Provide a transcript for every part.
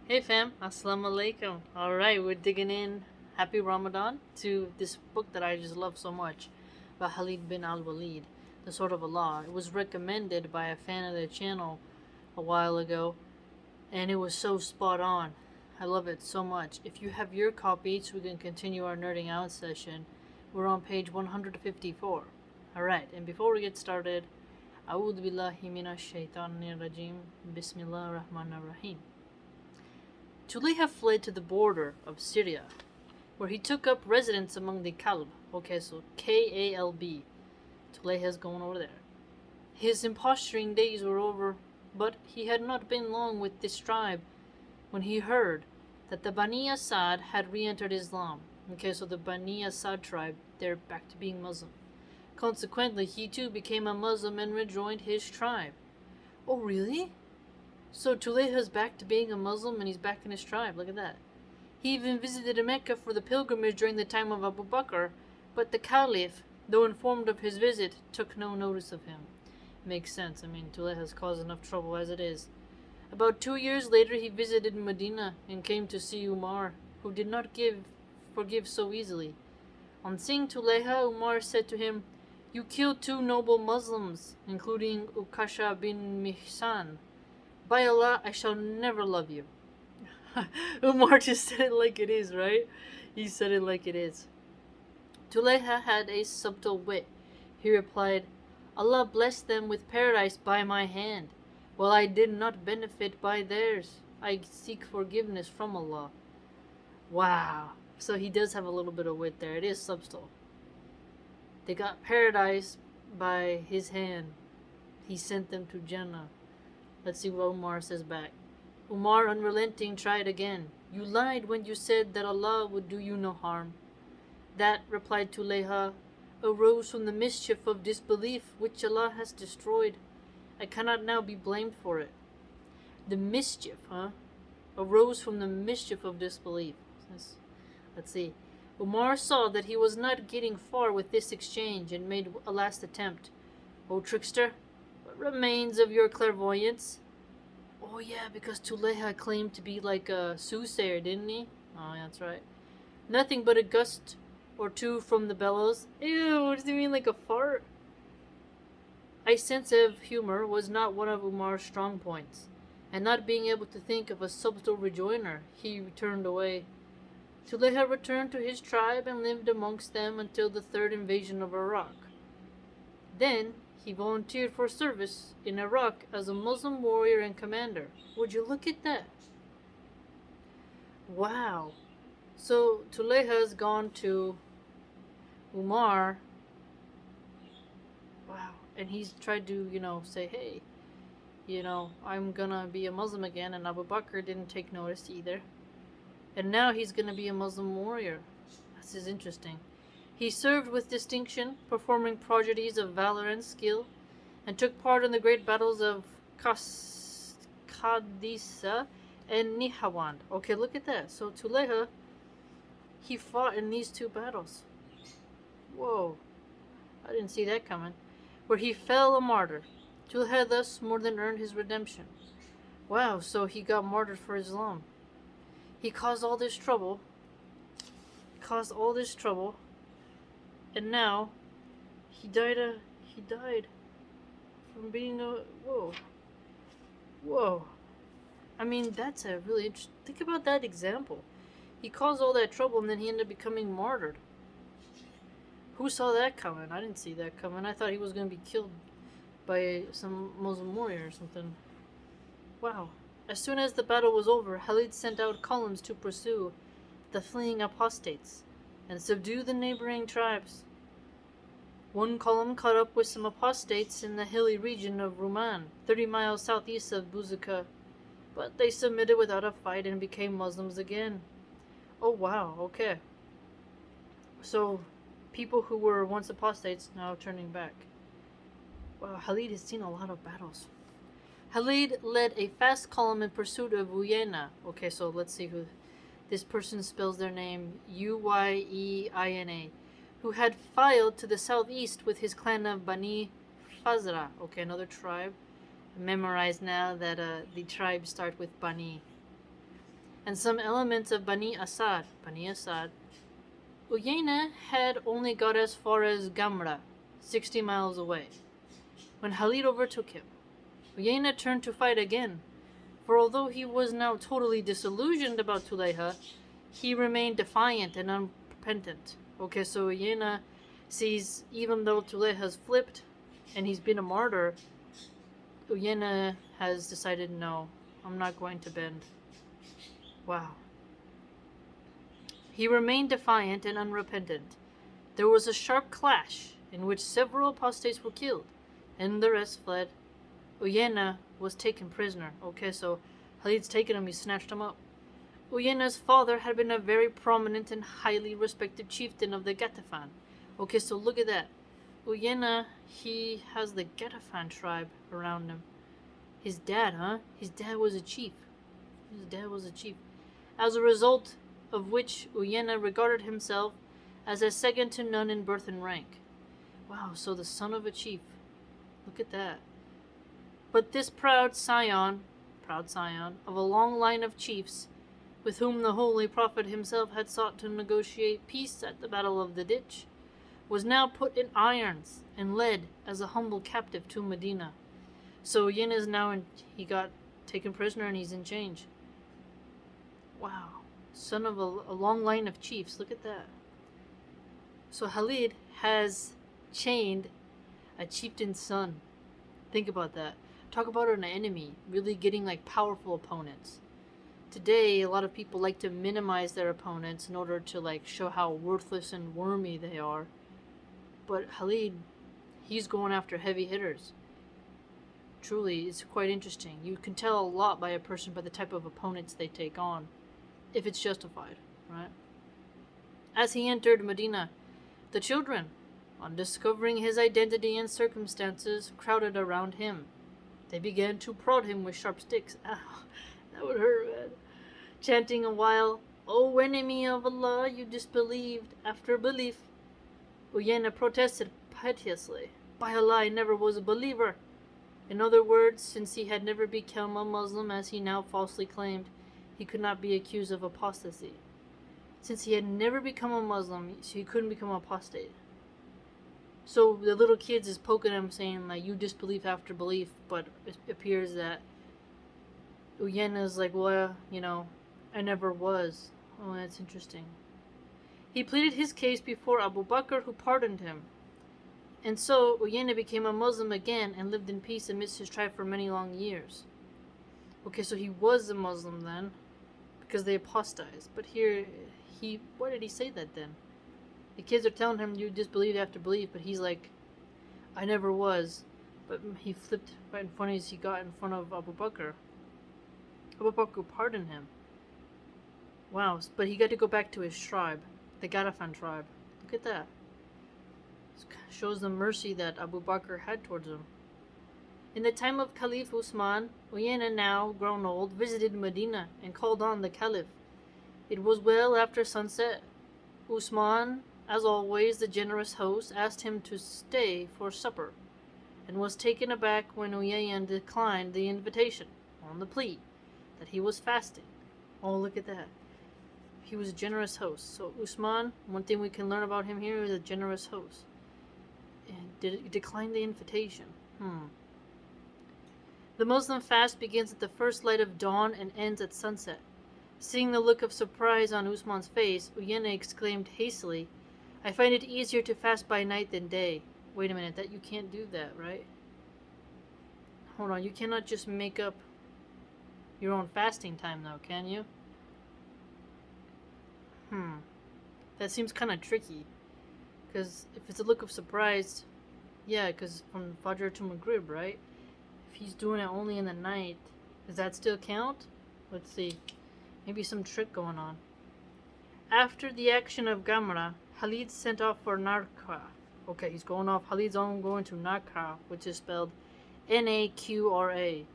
Hey fam, assalamu alaikum. Alright, we're digging in. Happy Ramadan to this book that I just love so much by Khalid bin al Waleed, The Sword of Allah. It was recommended by a fan of the channel a while ago, and it was so spot on. I love it so much. If you have your copy, so we can continue our nerding out session, we're on page 154. Alright, and before we get started, A'udhu billahi minash shaitanir rajim. Bismillah ar-Rahman ar-Rahim. Tulayha fled to the border of Syria, where he took up residence among the Kalb. Okay, so Kalb. Tulayha's going over there. His imposturing days were over, but he had not been long with this tribe when he heard that the Bani Asad had re-entered Islam. Okay, so the Bani Asad tribe, they're back to being Muslim. Consequently, he too became a Muslim and rejoined his tribe. Oh, really? So Tulayha's back to being a Muslim and he's back in his tribe. Look at that. He even visited Mecca for the pilgrimage during the time of Abu Bakr, but the Caliph, though informed of his visit, took no notice of him. Makes sense. I mean, Tulayha's caused enough trouble as it is. About 2 years later, he visited Medina and came to see Umar, who did not forgive so easily. On seeing Tulayha, Umar said to him, "You killed 2 noble Muslims, including Ukasha bin Mihsan. By Allah, I shall never love you." Umar just said it like it is, right? He said it like it is. Tulayha had a subtle wit. He replied, "Allah blessed them with paradise by my hand, while I did not benefit by theirs. I seek forgiveness from Allah." Wow. So he does have a little bit of wit there. It is subtle. They got paradise by his hand. He sent them to Jannah. Let's see what Umar says back. Umar, unrelenting, tried again. "You lied when you said that Allah would do you no harm." That, replied Tulayha, arose from the mischief of disbelief which Allah has destroyed. I cannot now be blamed for it. The mischief, arose from the mischief of disbelief. Let's see. Umar saw that he was not getting far with this exchange and made a last attempt. "O trickster, what remains of your clairvoyance?" Oh yeah, because Tulayha claimed to be like a soothsayer, didn't he? Oh, yeah, that's right. "Nothing but a gust or two from the bellows." Ew, what does he mean, like a fart? A sense of humor was not one of Umar's strong points, and not being able to think of a subtle rejoinder, he turned away. Tulayha returned to his tribe and lived amongst them until the 3rd invasion of Iraq. Then he volunteered for service in Iraq as a Muslim warrior and commander. Would you look at that? Wow. So Tulayha's gone to Umar. Wow. And he's tried to, say, hey, I'm gonna be a Muslim again, and Abu Bakr didn't take notice either. And now he's gonna be a Muslim warrior. This is interesting. He served with distinction, performing prodigies of valor and skill, and took part in the great battles of Qadisah and Nihawand. Okay, look at that. So Tulayha, he fought in these 2 battles. Whoa, I didn't see that coming. Where he fell a martyr. Tulayha thus more than earned his redemption. Wow, so he got martyred for Islam. He caused all this trouble. And now, he died from being a... Whoa. I mean, that's a really interesting... Think about that example. He caused all that trouble and then he ended up becoming martyred. Who saw that coming? I didn't see that coming. I thought he was going to be killed by some Muslim warrior or something. Wow. As soon as the battle was over, Khalid sent out columns to pursue the fleeing apostates and subdue the neighboring tribes. One column caught up with some apostates in the hilly region of Ruman, 30 miles southeast of Buzaka, but they submitted without a fight and became Muslims again. Oh wow, okay. So, people who were once apostates now turning back. Wow, Khalid has seen a lot of battles. Khalid led a fast column in pursuit of Uyena. Okay, so let's see who this person spells their name. Uyeina. Who had filed to the southeast with his clan of Bani Fazra. Okay, another tribe. Memorize now that the tribes start with Bani. and some elements of Bani Asad. Uyayna had only got as far as Gamra, 60 miles away, when Khalid overtook him. Uyayna turned to fight again, for although he was now totally disillusioned about Tulayha, he remained defiant and unrepentant. Okay, so Uyayna sees, even though Tulayha's flipped and he's been a martyr, Uyayna has decided, no, I'm not going to bend. Wow. He remained defiant and unrepentant. There was a sharp clash in which several apostates were killed, and the rest fled. Uyayna was taken prisoner. Okay, so Khalid's taken him, he snatched him up. Uyayna's father had been a very prominent and highly respected chieftain of the Ghatafan. Okay, so look at that. Uyayna, he has the Ghatafan tribe around him. His dad, His dad was a chief. As a result of which Uyayna regarded himself as a second to none in birth and rank. Wow, so the son of a chief. Look at that. But this proud scion of a long line of chiefs, with whom the Holy Prophet himself had sought to negotiate peace at the Battle of the Ditch, was now put in irons and led as a humble captive to Medina. So Uyayna is now he got taken prisoner and he's in chains. Wow. Son of a long line of chiefs. Look at that. So Khalid has chained a chieftain's son. Think about that. Talk about an enemy really getting like powerful opponents. Today, a lot of people like to minimize their opponents in order to like show how worthless and wormy they are. But Khalid, he's going after heavy hitters. Truly, it's quite interesting. You can tell a lot by a person by the type of opponents they take on, if it's justified, right? As he entered Medina, the children, on discovering his identity and circumstances, crowded around him. They began to prod him with sharp sticks. Ow, that would hurt, man. Chanting a while, "O enemy of Allah, you disbelieved after belief." Uyayna protested piteously, "By Allah, I never was a believer." In other words, since he had never become a Muslim as he now falsely claimed, he could not be accused of apostasy. Since he had never become a Muslim, so he couldn't become apostate. So the little kids is poking him, saying like, "You disbelieve after belief," but it appears that Uyayna's like, "Well, I never was." Oh, that's interesting. He pleaded his case before Abu Bakr, who pardoned him. And so Uyayna became a Muslim again and lived in peace amidst his tribe for many long years. Okay, so he was a Muslim then, because they apostatized. But here, why did he say that then? The kids are telling him, "You disbelieve after belief," but he's like, "I never was." But he flipped right in front as he got in front of Abu Bakr. Abu Bakr pardoned him. Wow, but he got to go back to his tribe, the Ghatafan tribe. Look at that. This shows the mercy that Abu Bakr had towards him. In the time of Caliph Usman, Uyayna, now grown old, visited Medina and called on the Caliph. It was well after sunset. Usman, as always the generous host, asked him to stay for supper, and was taken aback when Uyayna declined the invitation on the plea that he was fasting. Oh, look at that. He was a generous host. So Usman, one thing we can learn about him here is a generous host. And declined the invitation. The Muslim fast begins at the first light of dawn and ends at sunset. Seeing the look of surprise on Usman's face, Uyayna exclaimed hastily, "I find it easier to fast by night than day." Wait a minute, you can't do that, right? Hold on, you cannot just make up your own fasting time though, can you? That seems kind of tricky. Because if it's a look of surprise, yeah, because from Fajr to Maghrib, right? If he's doing it only in the night, does that still count? Let's see. Maybe some trick going on. After the action of Gamra, Khalid sent off for Narqa. Okay, he's going off. Khalid's on going to Narqa, which is spelled Naqra,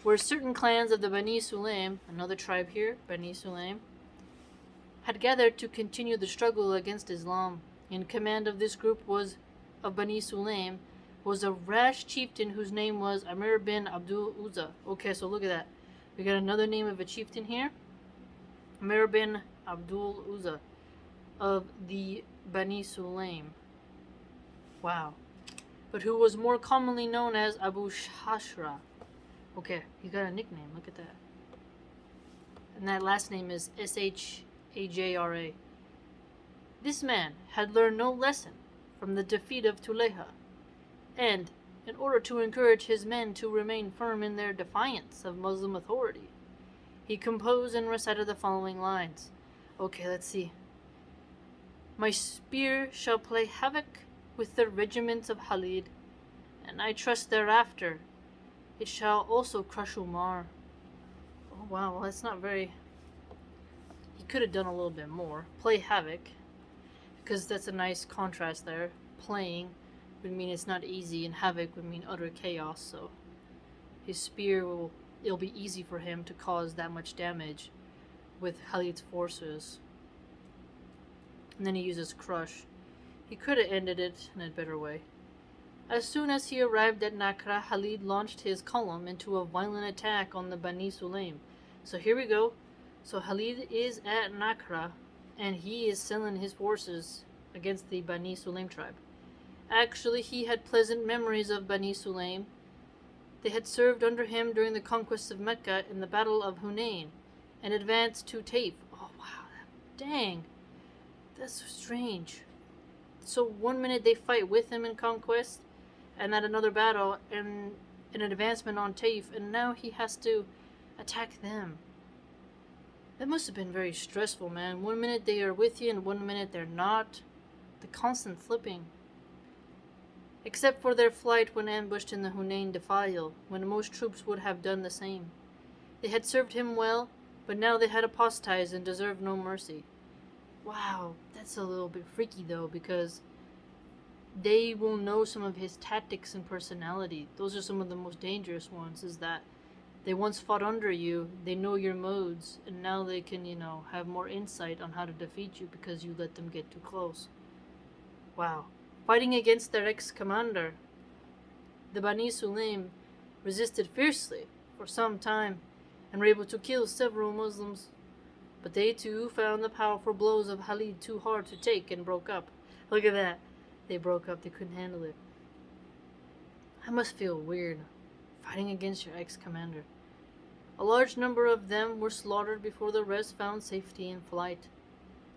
where certain clans of the Bani Sulaim, another tribe here, Bani Sulaim, had gathered to continue the struggle against Islam. In command of this group of Bani Sulaim was a rash chieftain whose name was Amir bin Abdul Uzza. Okay, so look at that. We got another name of a chieftain here. Umar bin Abdul Uzza of the Bani Sulaim. Wow. But who was more commonly known as Abu Shajra. Okay, he got a nickname. Look at that. And that last name is Shajra. This man had learned no lesson from the defeat of Tuleha, and in order to encourage his men to remain firm in their defiance of Muslim authority, he composed and recited the following lines. Okay, let's see. My spear shall play havoc with the regiments of Khalid, and I trust thereafter it shall also crush Umar. Oh wow, well that's not very... He could have done a little bit more. Play havoc, because that's a nice contrast there. Playing would mean it's not easy, and havoc would mean utter chaos, so his spear it'll be easy for him to cause that much damage with Khalid's forces. And then he uses crush. He could have ended it in a better way. As soon as he arrived at Nakra, Khalid launched his column into a violent attack on the Bani Sulaim. So here we go. So Khalid is at Nakra, and he is selling his forces against the Bani Sulaim tribe. Actually, he had pleasant memories of Bani Sulaim. They had served under him during the conquest of Mecca in the Battle of Hunain, and advanced to Taif. Oh wow, dang. That's strange. So one minute they fight with him in conquest, and at another battle, and an advancement on Taif, and now he has to attack them. That must have been very stressful, man. One minute they are with you, and one minute they're not. The constant flipping. Except for their flight when ambushed in the Hunain defile, when most troops would have done the same. They had served him well, but now they had apostatized and deserved no mercy. Wow, that's a little bit freaky though, because they will know some of his tactics and personality. Those are some of the most dangerous ones, is that they once fought under you, they know your modes, and now they can, have more insight on how to defeat you because you let them get too close. Wow. Fighting against their ex-commander, the Bani Sulaim resisted fiercely for some time and were able to kill several Muslims. But they too found the powerful blows of Khalid too hard to take and broke up. Look at that. They broke up. They couldn't handle it. That must feel weird, fighting against your ex-commander. A large number of them were slaughtered before the rest found safety in flight.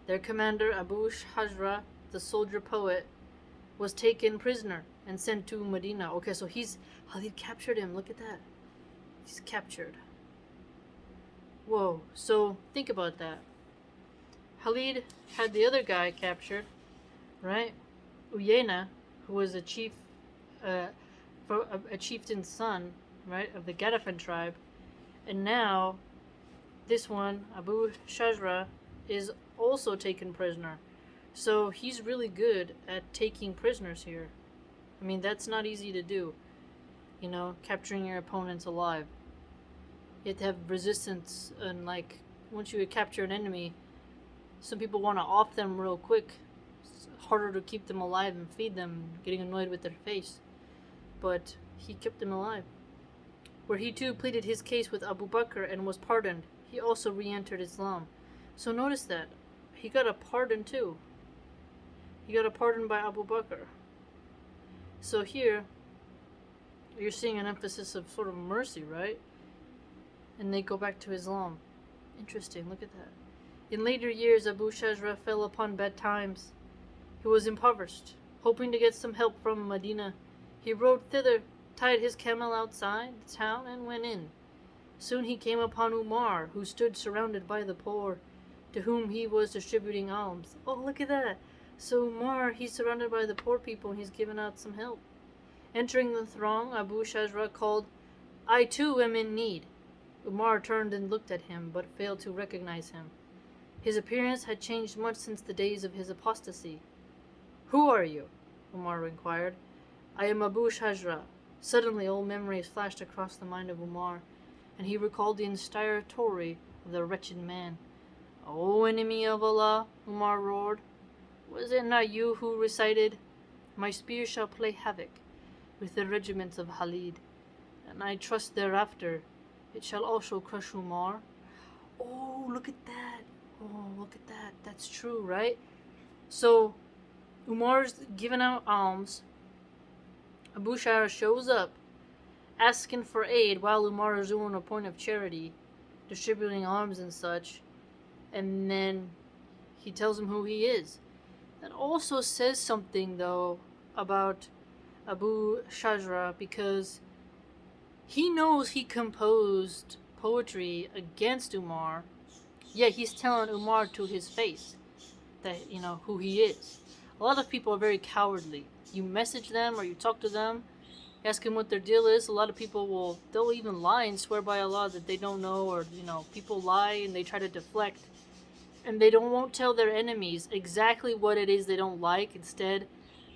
Their commander, Abu Shajra, the soldier poet, was taken prisoner and sent to Medina. Okay, so Khalid captured him. Look at that. He's captured. Whoa, so think about that. Khalid had the other guy captured, right? Uyayna, who was a chieftain's son, right, of the Gadafan tribe. And now, this one, Abu Shajra, is also taken prisoner. So he's really good at taking prisoners here. I mean, that's not easy to do. Capturing your opponents alive. You have to have resistance, and once you capture an enemy, some people want to off them real quick. It's harder to keep them alive and feed them, getting annoyed with their face. But he kept them alive. Where he too pleaded his case with Abu Bakr and was pardoned, he also re-entered Islam. So notice that. He got a pardon too. He got a pardon by Abu Bakr. So here, you're seeing an emphasis of sort of mercy, right? And they go back to Islam. Interesting, look at that. In later years, Abu Shajra fell upon bad times. He was impoverished. Hoping to get some help from Medina, he rode thither, tied his camel outside the town, and went in. Soon he came upon Umar, who stood surrounded by the poor, to whom he was distributing alms. Oh, look at that. So Umar, he's surrounded by the poor people, and he's giving out some help. Entering the throng, Abu Shajra called, "I too am in need." Umar turned and looked at him, but failed to recognize him. His appearance had changed much since the days of his apostasy. "Who are you?" Umar inquired. "I am Abu Shajra." Suddenly old memories flashed across the mind of Umar, and he recalled the entire story of the wretched man. "O enemy of Allah," Umar roared, "was it not you who recited, 'My spear shall play havoc with the regiments of Khalid, and I trust thereafter It shall also crush Umar. Oh, look at that. Oh, look at that. That's true, right? So, Umar's giving out alms. Abu Shajra shows up, asking for aid while Umar is doing a point of charity, distributing alms and such. And then he tells him who he is. That also says something, though, about Abu Shajra, because he knows he composed poetry against Umar, yet he's telling Umar to his face that, who he is. A lot of people are very cowardly. You message them or you talk to them, ask them what their deal is. A lot of people they'll even lie and swear by Allah that they don't know, or, people lie and they try to deflect. And they won't tell their enemies exactly what it is they don't like. Instead,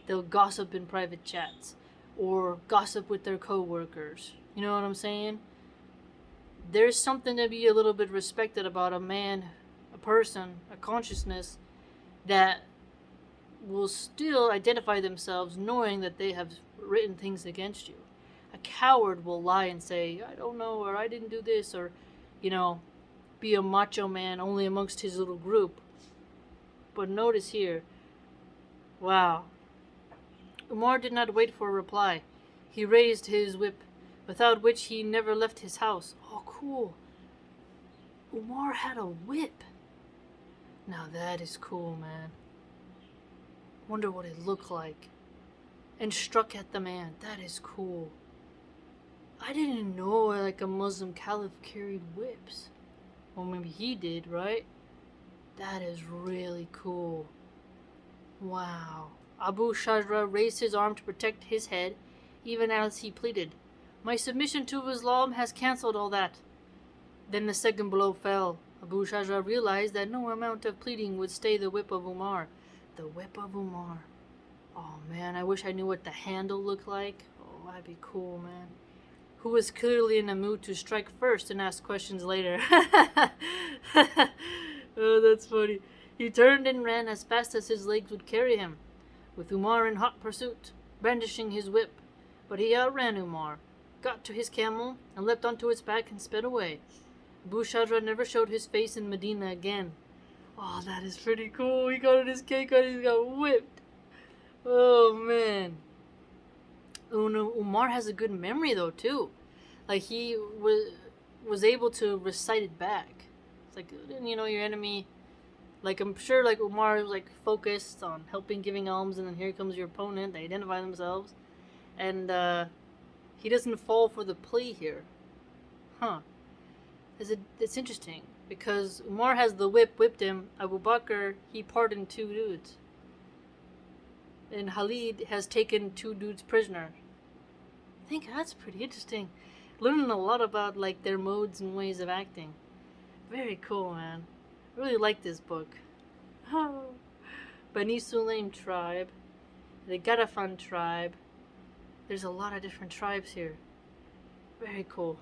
they'll gossip in private chats or gossip with their co-workers. You know what I'm saying? There's something to be a little bit respected about a man, a person, a consciousness that will still identify themselves knowing that they have written things against you. A coward will lie and say, I don't know, or I didn't do this, or, be a macho man only amongst his little group. But notice here, wow. Umar did not wait for a reply. He raised his whip, without which he never left his house. Oh, cool. Umar had a whip. Now that is cool, man. Wonder what it looked like. And struck at the man. That is cool. I didn't know like a Muslim caliph carried whips. Well, maybe he did, right? That is really cool. Wow. Abu Shajra raised his arm to protect his head, even as he pleaded, My submission to Islam has cancelled all that. Then the second blow fell. Abu Shajra realized that no amount of pleading would stay the whip of Umar. The whip of Umar. Oh man, I wish I knew what the handle looked like. Oh, that'd be cool, man. Who was clearly in a mood to strike first and ask questions later. Oh, that's funny. He turned and ran as fast as his legs would carry him, with Umar in hot pursuit, brandishing his whip. But he outran Umar, got to his camel, and leapt onto its back and sped away. Abu Shajra never showed his face in Medina again. Oh, that is pretty cool. He got on his cake and he got whipped. Oh, man. Umar has a good memory, though, too. Like, he was able to recite it back. It's like, your enemy... Like, I'm sure, like, Umar was, like, focused on helping, giving alms, and then here comes your opponent. They identify themselves. And, he doesn't fall for the plea here. Huh. It's interesting, because Umar has the whipped him. Abu Bakr, he pardoned 2 dudes. And Khalid has taken 2 dudes prisoner. I think that's pretty interesting. Learning a lot about, like, their modes and ways of acting. Very cool, man. I really like this book. Bani Sulaim tribe, the Gadafan tribe. There's a lot of different tribes here. Very cool.